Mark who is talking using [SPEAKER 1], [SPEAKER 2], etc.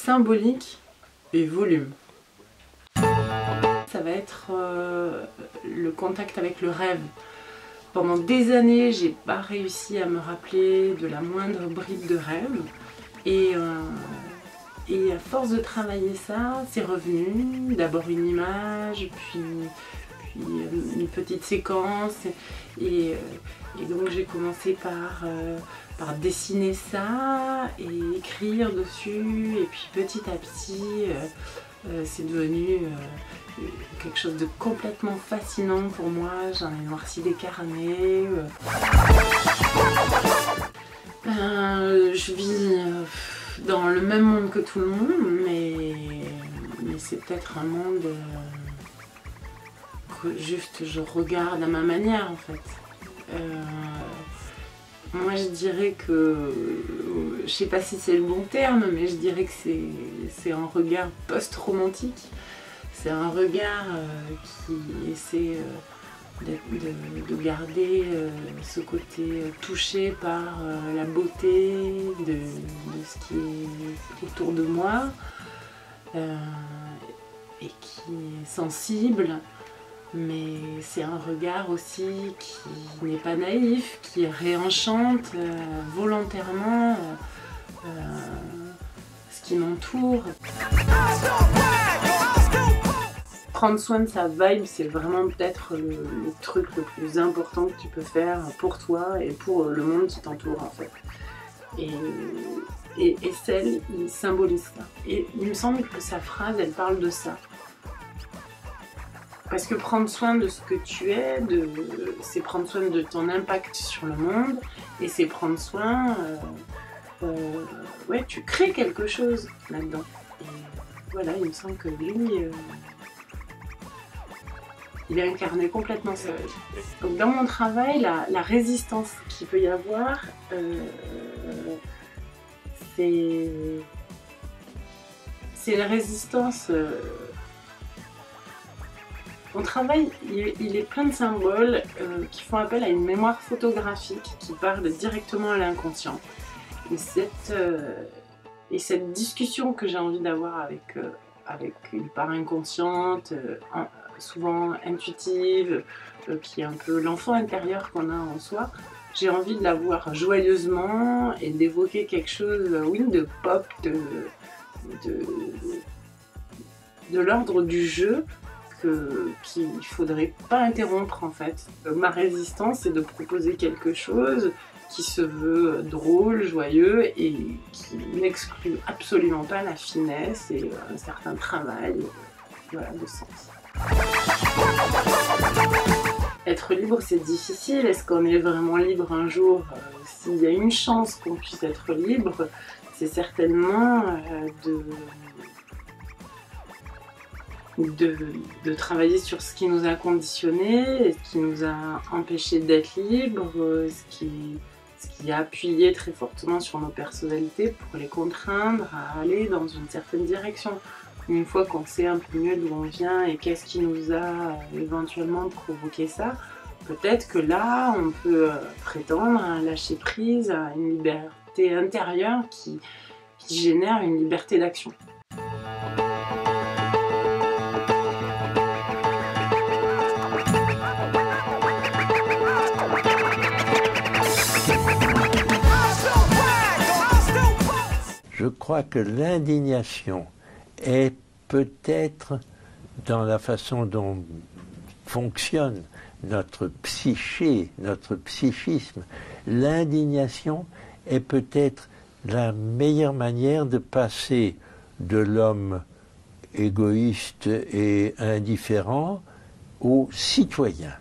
[SPEAKER 1] symbolique et volume. Ça va être le contact avec le rêve. Pendant des années, j'ai pas réussi à me rappeler de la moindre bride de rêve. Et à force de travailler ça, c'est revenu. D'abord une image, puis une petite séquence. Et donc j'ai commencé par dessiner ça et écrire dessus. Et puis petit à petit, c'est devenu quelque chose de complètement fascinant pour moi. J'en ai noirci des carnets. Je vis dans le même monde que tout le monde, mais c'est peut-être un monde que juste je regarde à ma manière en fait. Moi je dirais que, je sais pas si c'est le bon terme, mais je dirais que c'est un regard post-romantique. C'est un regard qui essaie de garder ce côté touché par la beauté de ce qui est autour de moi et qui est sensible, mais c'est un regard aussi qui n'est pas naïf, qui réenchante volontairement ce qui m'entoure. Prendre soin de sa vibe, c'est vraiment peut-être le truc le plus important que tu peux faire pour toi et pour le monde qui t'entoure en fait. Et Essel, il symbolise ça. Et il me semble que sa phrase, elle parle de ça. Parce que prendre soin de ce que tu es, c'est prendre soin de ton impact sur le monde, et c'est prendre soin... ouais, tu crées quelque chose là-dedans. Et voilà, il me semble que lui... il a incarné complètement ça. Donc dans mon travail, la résistance qu'il peut y avoir, c'est la résistance. Mon travail, il est plein de symboles qui font appel à une mémoire photographique qui parle directement à l'inconscient. Et cette discussion que j'ai envie d'avoir avec une part inconsciente, souvent intuitive, qui est un peu l'enfant intérieur qu'on a en soi, j'ai envie de la voir joyeusement et d'évoquer quelque chose, oui, de pop, de l'ordre du jeu qu'il ne faudrait pas interrompre en fait. Ma résistance, c'est de proposer quelque chose qui se veut drôle, joyeux et qui n'exclut absolument pas la finesse et un certain travail, voilà, de sens. Être libre, c'est difficile. Est-ce qu'on est vraiment libre un jour? S'il y a une chance qu'on puisse être libre, c'est certainement de travailler sur ce qui nous a conditionnés, ce qui nous a empêchés d'être libres, ce qui a appuyé très fortement sur nos personnalités pour les contraindre à aller dans une certaine direction. Une fois qu'on sait un peu mieux d'où on vient et qu'est-ce qui nous a éventuellement provoqué ça, peut-être que là, on peut prétendre à lâcher prise, à une liberté intérieure qui génère une liberté d'action.
[SPEAKER 2] Je crois que l'indignation est peut-être dans la façon dont fonctionne notre psyché, notre psychisme. L'indignation est peut-être la meilleure manière de passer de l'homme égoïste et indifférent au citoyen.